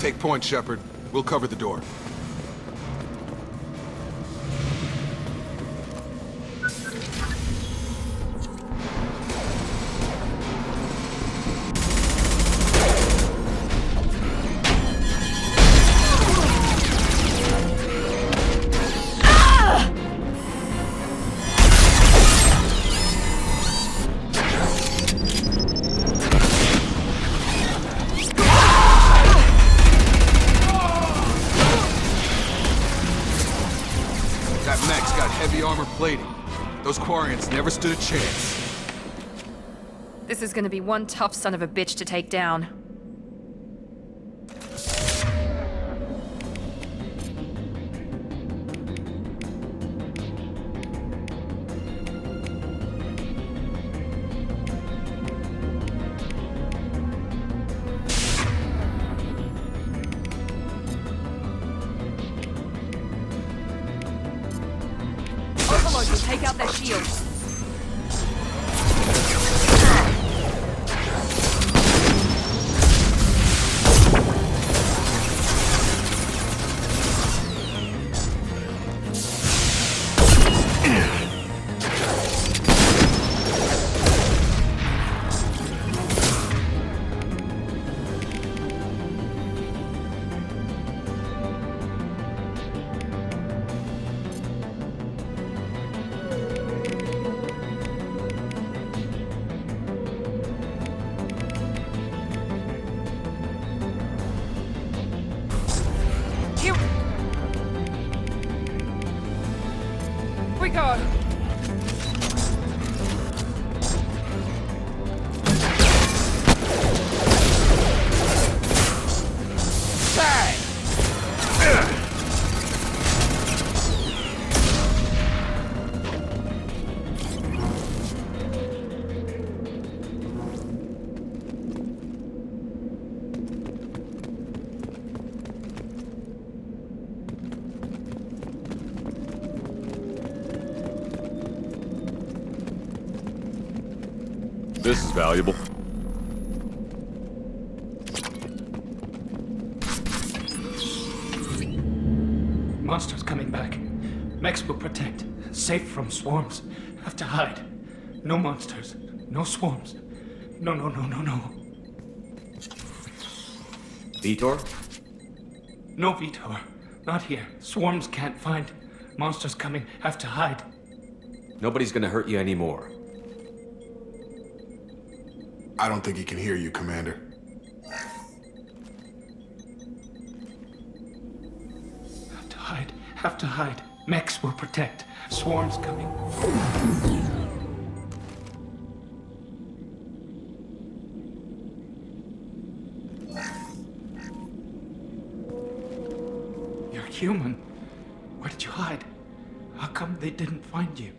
Take point, Shepard. We'll cover the door. Those Quarians never stood a chance. This is gonna be one tough son of a bitch to take down. Take out their shields. We go. This is valuable. Monsters coming back. Mechs will protect. Safe from swarms. Have to hide. No monsters. No swarms. No. Vitor? No Vitor. Not here. Swarms can't find. Monsters coming. Have to hide. Nobody's gonna hurt you anymore. I don't think he can hear you, Commander. Have to hide. Mechs will protect. Swarms coming. You're human. Where did you hide? How come they didn't find you?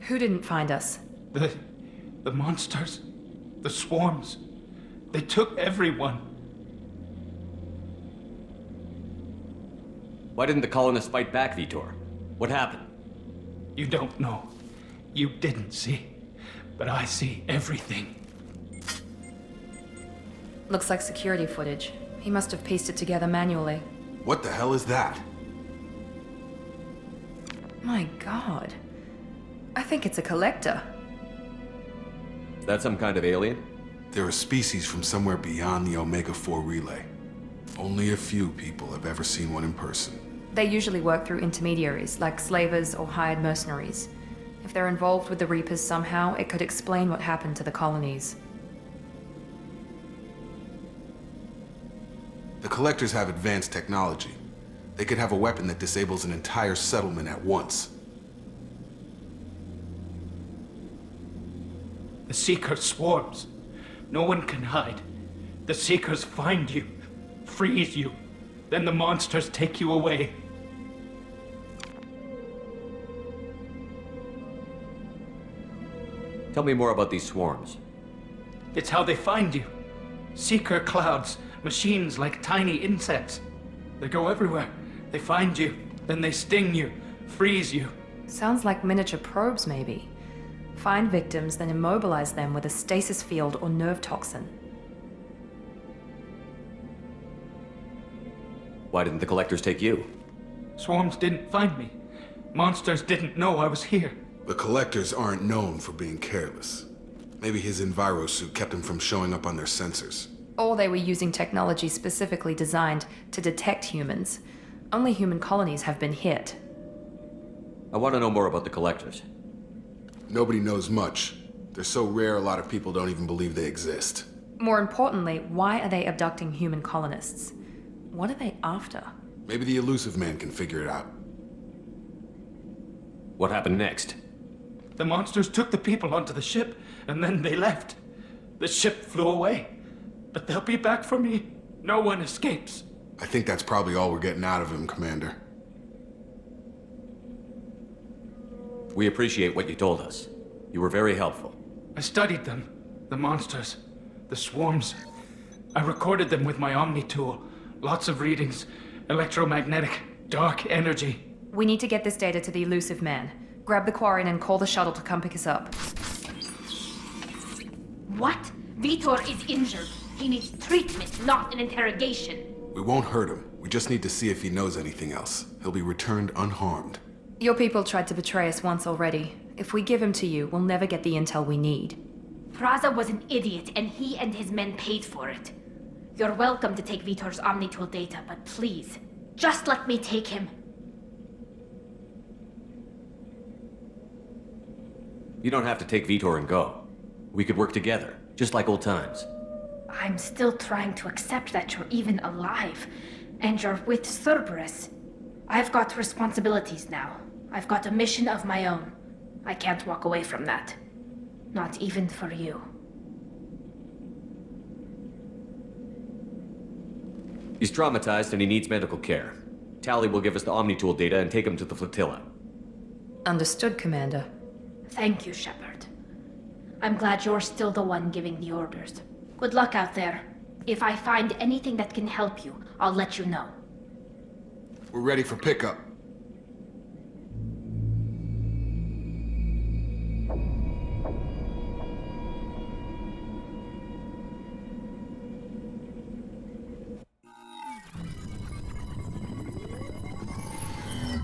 Who didn't find us? The monsters. The swarms. They took everyone. Why didn't the colonists fight back, Vitor? What happened? You don't know. You didn't see. But I see everything. Looks like security footage. He must have pieced it together manually. What the hell is that? My God. I think it's a collector. Is that some kind of alien? They're a species from somewhere beyond the Omega-4 relay. Only a few people have ever seen one in person. They usually work through intermediaries, like slavers or hired mercenaries. If they're involved with the Reapers somehow, it could explain what happened to the colonies. The Collectors have advanced technology. They could have a weapon that disables an entire settlement at once. The Seeker swarms. No one can hide. The Seekers find you, freeze you, then the monsters take you away. Tell me more about these swarms. It's how they find you. Seeker clouds, machines like tiny insects. They go everywhere. They find you, then they sting you, freeze you. Sounds like miniature probes, maybe. Find victims, then immobilize them with a stasis field or nerve toxin. Why didn't the collectors take you? Swarms didn't find me. Monsters didn't know I was here. The collectors aren't known for being careless. Maybe his enviro suit kept him from showing up on their sensors. Or they were using technology specifically designed to detect humans. Only human colonies have been hit. I want to know more about the collectors. Nobody knows much. They're so rare a lot of people don't even believe they exist. More importantly, why are they abducting human colonists? What are they after? Maybe the elusive man can figure it out. What happened next? The monsters took the people onto the ship, and then they left. The ship flew away. But they'll be back for me. No one escapes. I think that's probably all we're getting out of him, Commander. We appreciate what you told us. You were very helpful. I studied them. The monsters. The swarms. I recorded them with my Omni tool. Lots of readings. Electromagnetic. Dark energy. We need to get this data to the elusive man. Grab the Quarian and call the shuttle to come pick us up. What? Vitor is injured. He needs treatment, not an interrogation. We won't hurt him. We just need to see if he knows anything else. He'll be returned unharmed. Your people tried to betray us once already. If we give him to you, we'll never get the intel we need. Praza was an idiot, and he and his men paid for it. You're welcome to take Vitor's Omnitool data, but please, just let me take him. You don't have to take Vitor and go. We could work together, just like old times. I'm still trying to accept that you're even alive, and you're with Cerberus. I've got responsibilities now. I've got a mission of my own. I can't walk away from that. Not even for you. He's traumatized and he needs medical care. Tally will give us the Omnitool data and take him to the flotilla. Understood, Commander. Thank you, Shepard. I'm glad you're still the one giving the orders. Good luck out there. If I find anything that can help you, I'll let you know. We're ready for pickup.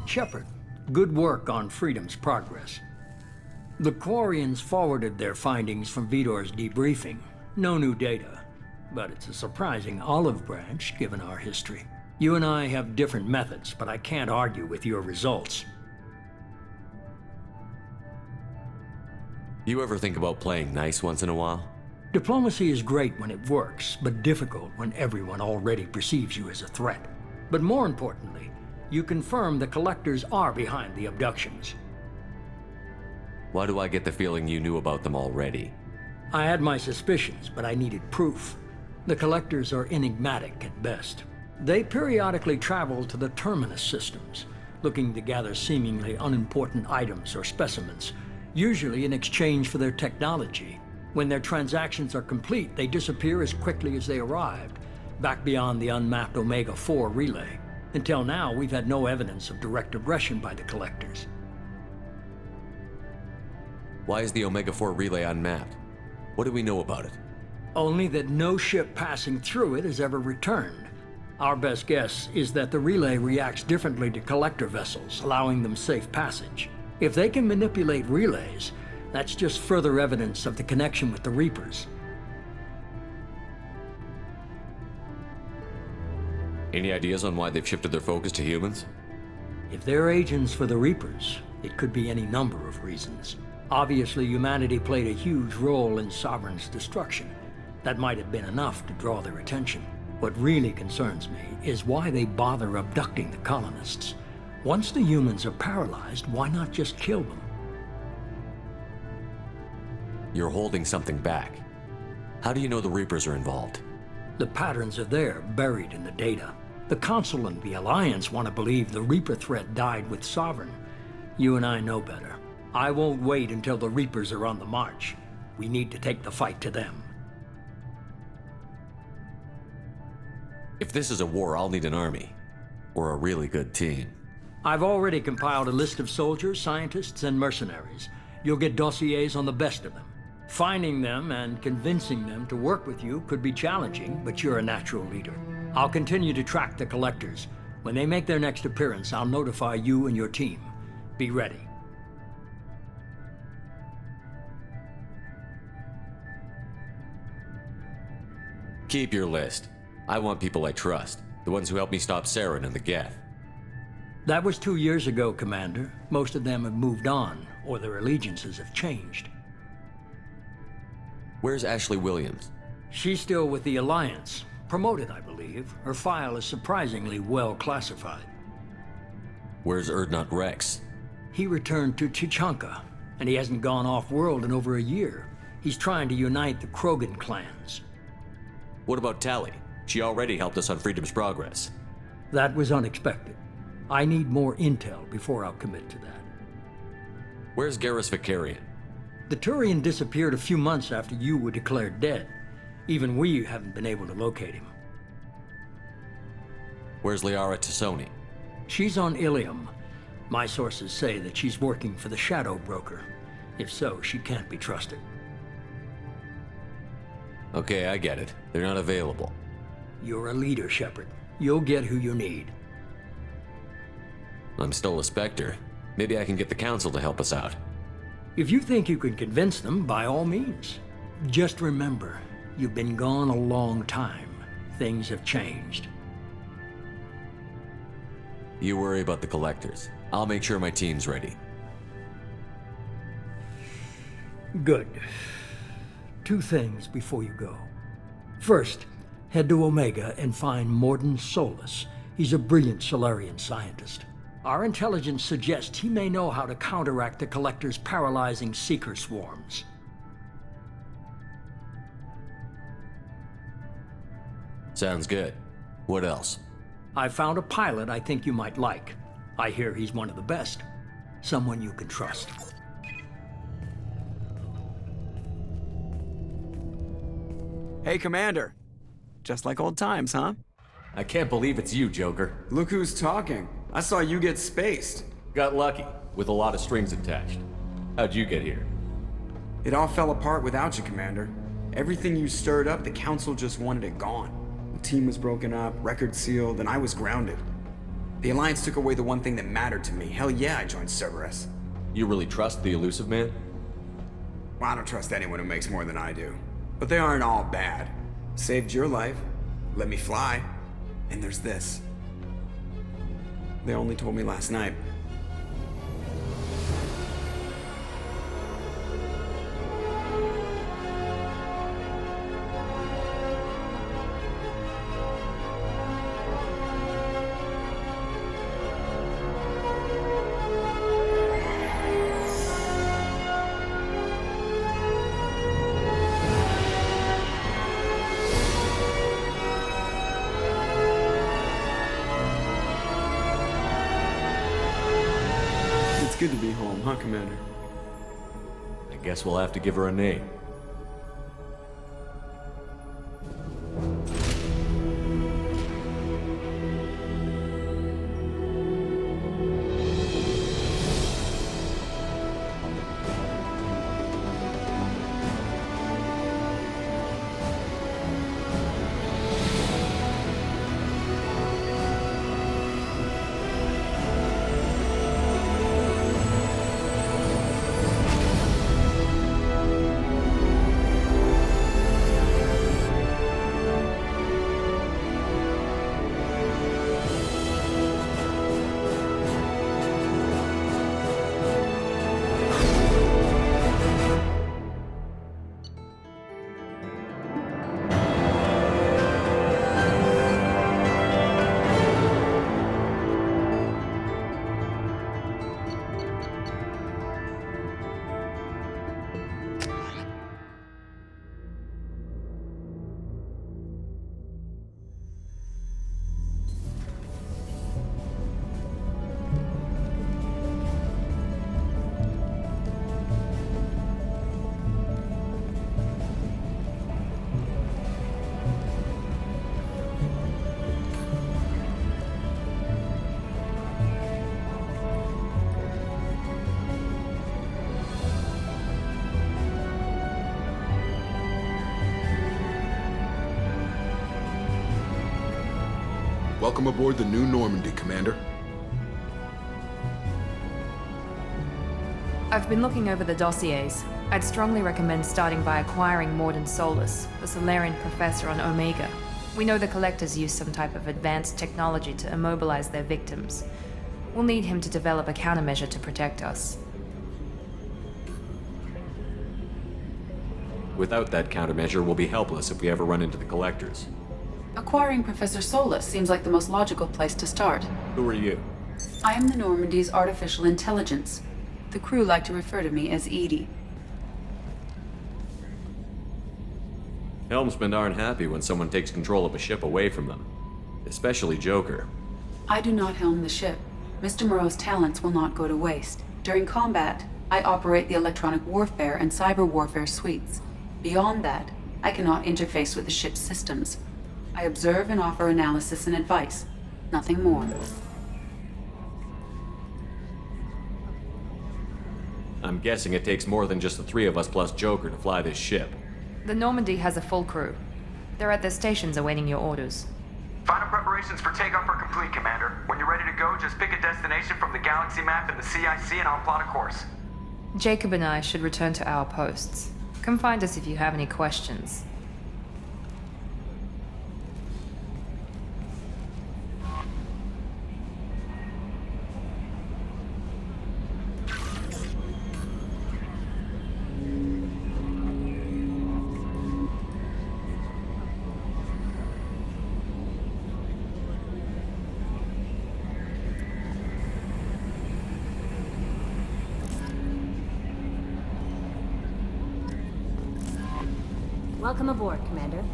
Shepard, good work on Freedom's progress. The Quarians forwarded their findings from Vitor's debriefing. No new data, but it's a surprising olive branch given our history. You and I have different methods, but I can't argue with your results. You ever think about playing nice once in a while? Diplomacy is great when it works, but difficult when everyone already perceives you as a threat. But more importantly, you confirm the collectors are behind the abductions. Why do I get the feeling you knew about them already? I had my suspicions, but I needed proof. The collectors are enigmatic at best. They periodically travel to the terminus systems, looking to gather seemingly unimportant items or specimens, usually in exchange for their technology. When their transactions are complete, they disappear as quickly as they arrived, back beyond the unmapped Omega-4 relay. Until now, we've had no evidence of direct aggression by the collectors. Why is the Omega-4 relay unmapped? What do we know about it? Only that no ship passing through it has ever returned. Our best guess is that the relay reacts differently to collector vessels, allowing them safe passage. If they can manipulate relays, that's just further evidence of the connection with the Reapers. Any ideas on why they've shifted their focus to humans? If they're agents for the Reapers, it could be any number of reasons. Obviously, humanity played a huge role in Sovereign's destruction. That might have been enough to draw their attention. What really concerns me is why they bother abducting the colonists. Once the humans are paralyzed, why not just kill them? You're holding something back. How do you know the Reapers are involved? The patterns are there, buried in the data. The Council and the Alliance want to believe the Reaper threat died with Sovereign. You and I know better. I won't wait until the Reapers are on the march. We need to take the fight to them. If this is a war, I'll need an army. Or a really good team. I've already compiled a list of soldiers, scientists, and mercenaries. You'll get dossiers on the best of them. Finding them and convincing them to work with you could be challenging, but you're a natural leader. I'll continue to track the collectors. When they make their next appearance, I'll notify you and your team. Be ready. Keep your list. I want people I trust. The ones who helped me stop Saren and the Geth. That was 2 years ago, Commander. Most of them have moved on, or their allegiances have changed. Where's Ashley Williams? She's still with the Alliance. Promoted, I believe. Her file is surprisingly well classified. Where's Erdnot Rex? He returned to Chichanka, and he hasn't gone off-world in over a year. He's trying to unite the Krogan clans. What about Tali? She already helped us on Freedom's Progress. That was unexpected. I need more intel before I'll commit to that. Where's Garrus Vicarian? The Turian disappeared a few months after you were declared dead. Even we haven't been able to locate him. Where's Liara Tassoni? She's on Ilium. My sources say that she's working for the Shadow Broker. If so, she can't be trusted. Okay, I get it. They're not available. You're a leader, Shepard. You'll get who you need. I'm still a Spectre. Maybe I can get the Council to help us out. If you think you can convince them, by all means. Just remember, you've been gone a long time. Things have changed. You worry about the Collectors. I'll make sure my team's ready. Good. 2 things before you go. First, head to Omega and find Mordin Solus. He's a brilliant Solarian scientist. Our intelligence suggests he may know how to counteract the Collector's paralyzing Seeker swarms. Sounds good. What else? I found a pilot I think you might like. I hear he's one of the best. Someone you can trust. Hey, Commander. Just like old times, huh? I can't believe it's you, Joker. Look who's talking. I saw you get spaced. Got lucky, with a lot of strings attached. How'd you get here? It all fell apart without you, Commander. Everything you stirred up, the Council just wanted it gone. The team was broken up, record sealed, and I was grounded. The Alliance took away the one thing that mattered to me. Hell yeah, I joined Cerberus. You really trust the Elusive Man? Well, I don't trust anyone who makes more than I do. But they aren't all bad. Saved your life, let me fly, and there's this. They only told me last night. It's good to be home, huh, Commander? I guess we'll have to give her a name. Welcome aboard the new Normandy, Commander. I've been looking over the dossiers. I'd strongly recommend starting by acquiring Morden Solus, the Solarian professor on Omega. We know the Collectors use some type of advanced technology to immobilize their victims. We'll need him to develop a countermeasure to protect us. Without that countermeasure, we'll be helpless if we ever run into the Collectors. Acquiring Professor Solus seems like the most logical place to start. Who are you? I am the Normandy's artificial intelligence. The crew like to refer to me as Edie. Helmsmen aren't happy when someone takes control of a ship away from them. Especially Joker. I do not helm the ship. Mr. Moreau's talents will not go to waste. During combat, I operate the electronic warfare and cyber warfare suites. Beyond that, I cannot interface with the ship's systems. I observe and offer analysis and advice. Nothing more. I'm guessing it takes more than just the three of us plus Joker to fly this ship. The Normandy has a full crew. They're at their stations awaiting your orders. Final preparations for takeoff are complete, Commander. When you're ready to go, just pick a destination from the galaxy map in the CIC and I'll plot a course. Jacob and I should return to our posts. Come find us if you have any questions. Welcome aboard, Commander.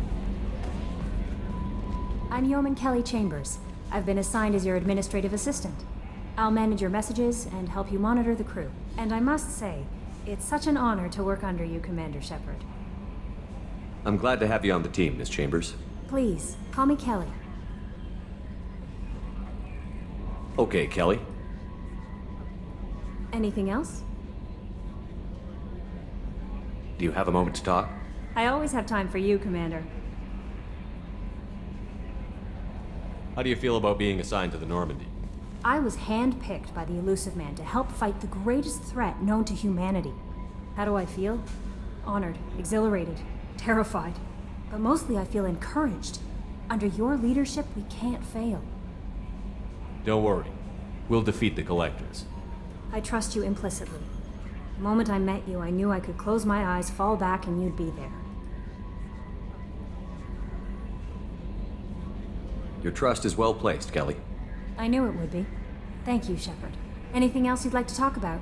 I'm Yeoman Kelly Chambers. I've been assigned as your administrative assistant. I'll manage your messages and help you monitor the crew. And I must say, it's such an honor to work under you, Commander Shepard. I'm glad to have you on the team, Miss Chambers. Please, call me Kelly. Okay, Kelly. Anything else? Do you have a moment to talk? I always have time for you, Commander. How do you feel about being assigned to the Normandy? I was handpicked by the Elusive Man to help fight the greatest threat known to humanity. How do I feel? Honored, exhilarated, terrified. But mostly I feel encouraged. Under your leadership, we can't fail. Don't worry. We'll defeat the Collectors. I trust you implicitly. The moment I met you, I knew I could close my eyes, fall back, and you'd be there. Your trust is well placed, Kelly. I knew it would be. Thank you, Shepard. Anything else you'd like to talk about?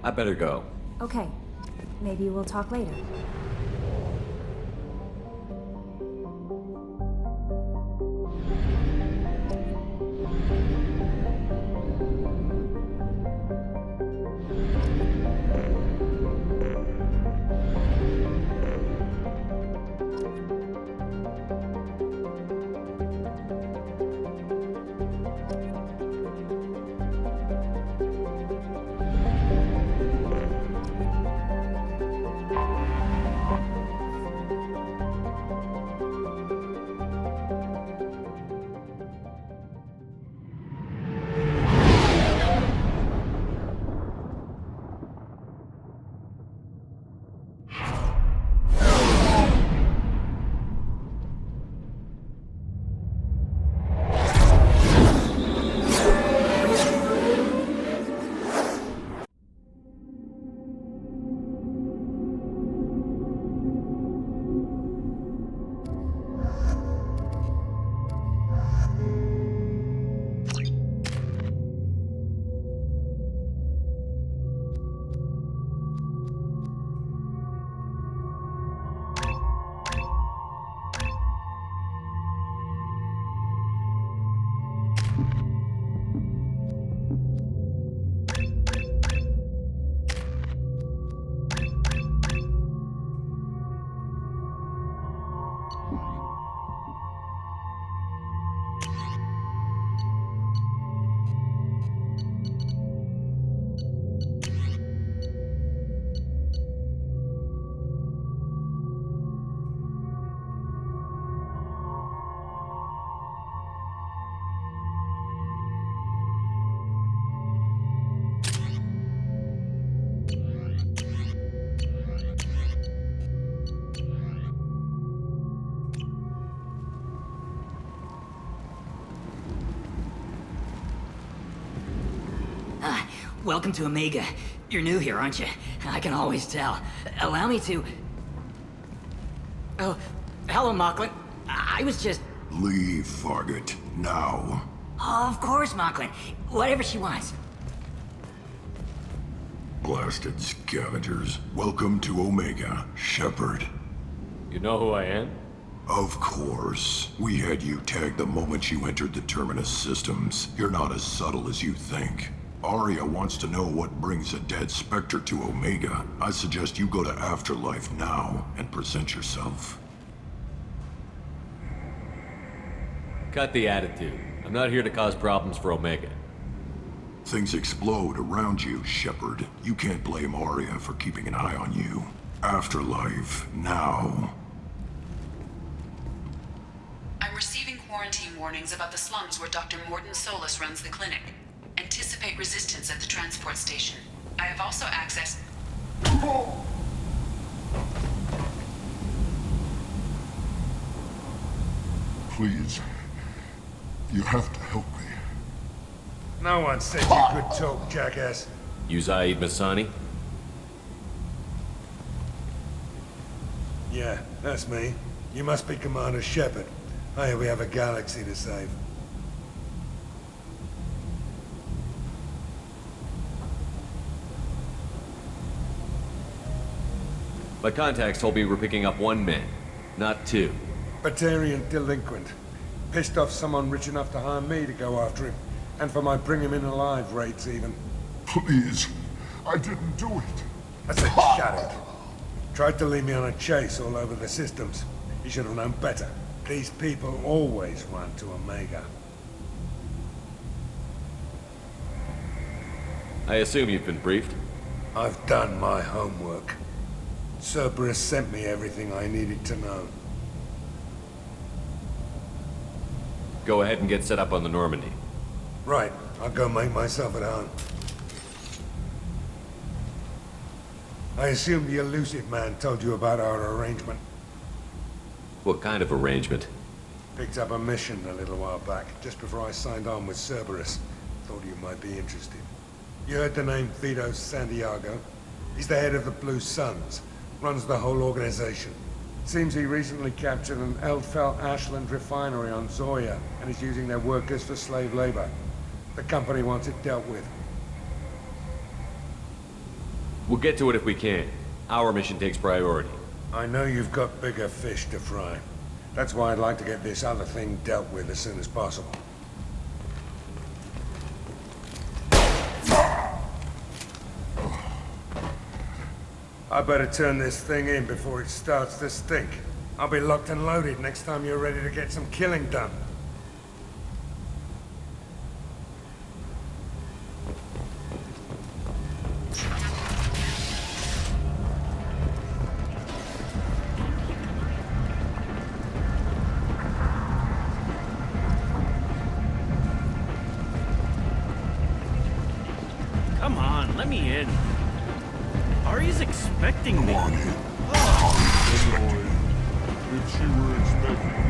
I better go. Okay. Maybe we'll talk later. welcome to Omega. You're new here, aren't you? I can always tell. Allow me to... Oh, hello, Mocklin. I was just... Leave, Fargate. Now. Oh, of course, Mocklin. Whatever she wants. Blasted scavengers. Welcome to Omega, Shepard. You know who I am? Of course. We had you tagged the moment you entered the Terminus systems. You're not as subtle as you think. Arya wants to know what brings a dead Spectre to Omega. I suggest you go to Afterlife now and present yourself. Cut the attitude. I'm not here to cause problems for Omega. Things explode around you, Shepard. You can't blame Arya for keeping an eye on you. Afterlife, now. I'm receiving quarantine warnings about the slums where Dr. Mordin Solus runs the clinic. Anticipate resistance at the transport station. I have also accessed... Please. You have to help me. No one said you could talk, jackass. You Zaid Masani? Yeah, that's me. You must be Commander Shepard. Hey, we have a galaxy to save. My contacts told me we're picking up 1 man, not 2. Batarian delinquent. Pissed off someone rich enough to hire me to go after him. And for my bring him in alive rates even. Please. I didn't do it. I said shut it. Tried to lead me on a chase all over the systems. He should have known better. These people always run to Omega. I assume you've been briefed? I've done my homework. Cerberus sent me everything I needed to know. Go ahead and get set up on the Normandy. Right, I'll go make myself at home. I assume the elusive man told you about our arrangement. What kind of arrangement? Picked up a mission a little while back, just before I signed on with Cerberus. Thought you might be interested. You heard the name Vito Santiago? He's the head of the Blue Suns. Runs the whole organization. Seems he recently captured an Eldfell Ashland refinery on Zoya and is using their workers for slave labor. The company wants it dealt with. We'll get to it if we can. Our mission takes priority. I know you've got bigger fish to fry. That's why I'd like to get this other thing dealt with as soon as possible. I better turn this thing in before it starts to stink. I'll be locked and loaded next time you're ready to get some killing done. Come on, let me in. Ari's expecting me. Come on in. If she were expecting you.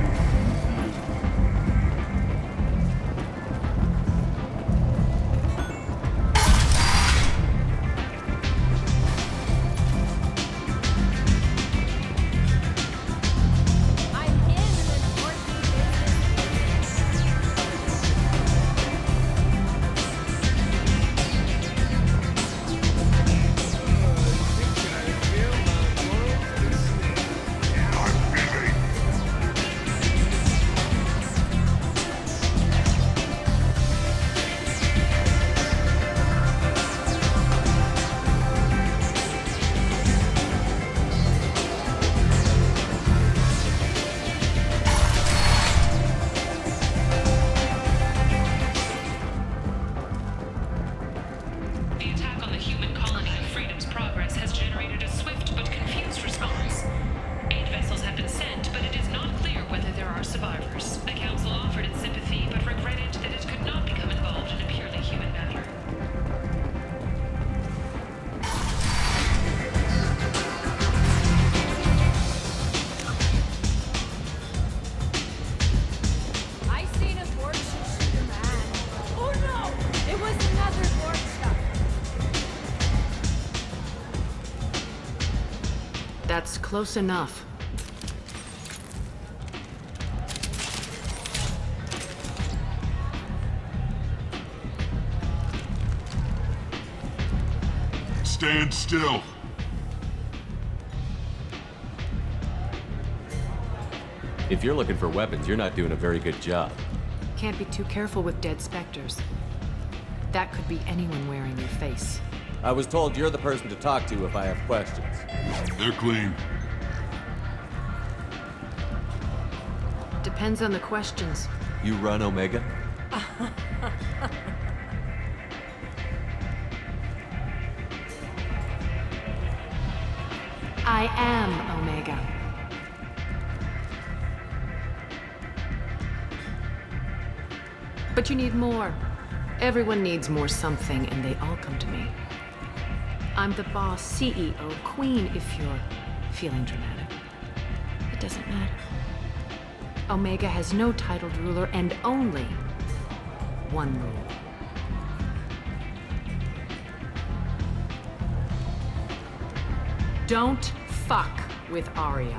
That's close enough. Stand still. If you're looking for weapons, you're not doing a very good job. Can't be too careful with dead specters. That could be anyone wearing your face. I was told you're the person to talk to if I have questions. They're clean. Depends on the questions. You run Omega? I am Omega. But you need more. Everyone needs more something, and they all come to me. I'm the boss, CEO, queen, if you're feeling dramatic. It doesn't matter. Omega has no titled ruler and only one rule. Don't fuck with Arya.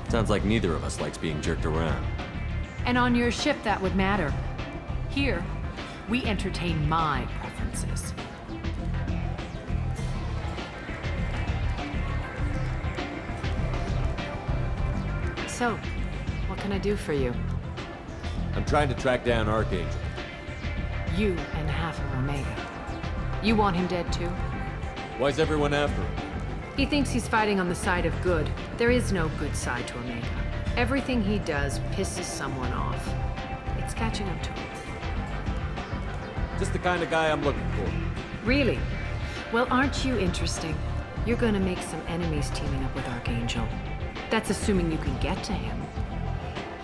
Sounds like neither of us likes being jerked around. And on your ship, that would matter. Here, we entertain my preferences. So, what can I do for you? I'm trying to track down Archangel. You and half of Omega. You want him dead too? Why's everyone after him? He thinks he's fighting on the side of good. There is no good side to Omega. Everything he does pisses someone off. It's catching up to him. Just the kind of guy I'm looking for. Really? Well, aren't you interesting? You're gonna make some enemies teaming up with Archangel. That's assuming you can get to him.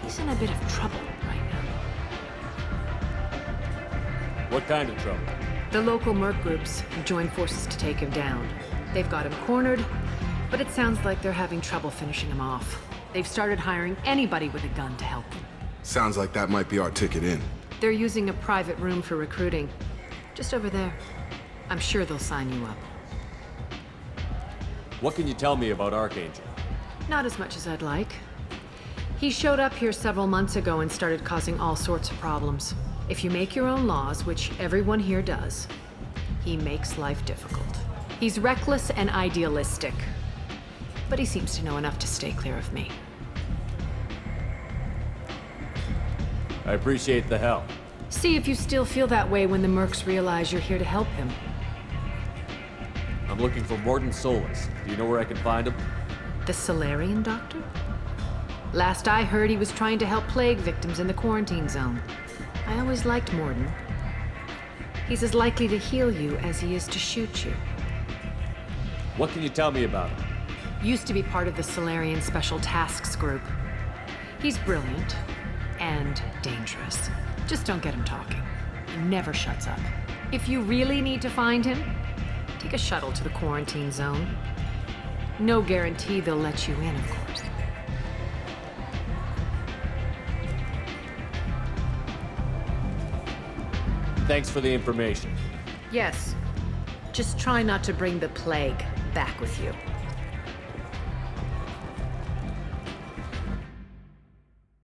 He's in a bit of trouble right now. What kind of trouble? The local merc groups have joined forces to take him down. They've got him cornered, but it sounds like they're having trouble finishing him off. They've started hiring anybody with a gun to help them. Sounds like that might be our ticket in. They're using a private room for recruiting. Just over there. I'm sure they'll sign you up. What can you tell me about Archangel? Not as much as I'd like. He showed up here several months ago and started causing all sorts of problems. If you make your own laws, which everyone here does, he makes life difficult. He's reckless and idealistic, but he seems to know enough to stay clear of me. I appreciate the help. See if you still feel that way when the mercs realize you're here to help him. I'm looking for Mordin Solus. Do you know where I can find him? The Solarian doctor? Last I heard, he was trying to help plague victims in the quarantine zone. I always liked Mordin. He's as likely to heal you as he is to shoot you. What can you tell me about him? Used to be part of the Solarian Special Tasks Group. He's brilliant and dangerous. Just don't get him talking. He never shuts up. If you really need to find him, take a shuttle to the quarantine zone. No guarantee they'll let you in, of course. Thanks for the information. Yes. Just try not to bring the plague back with you.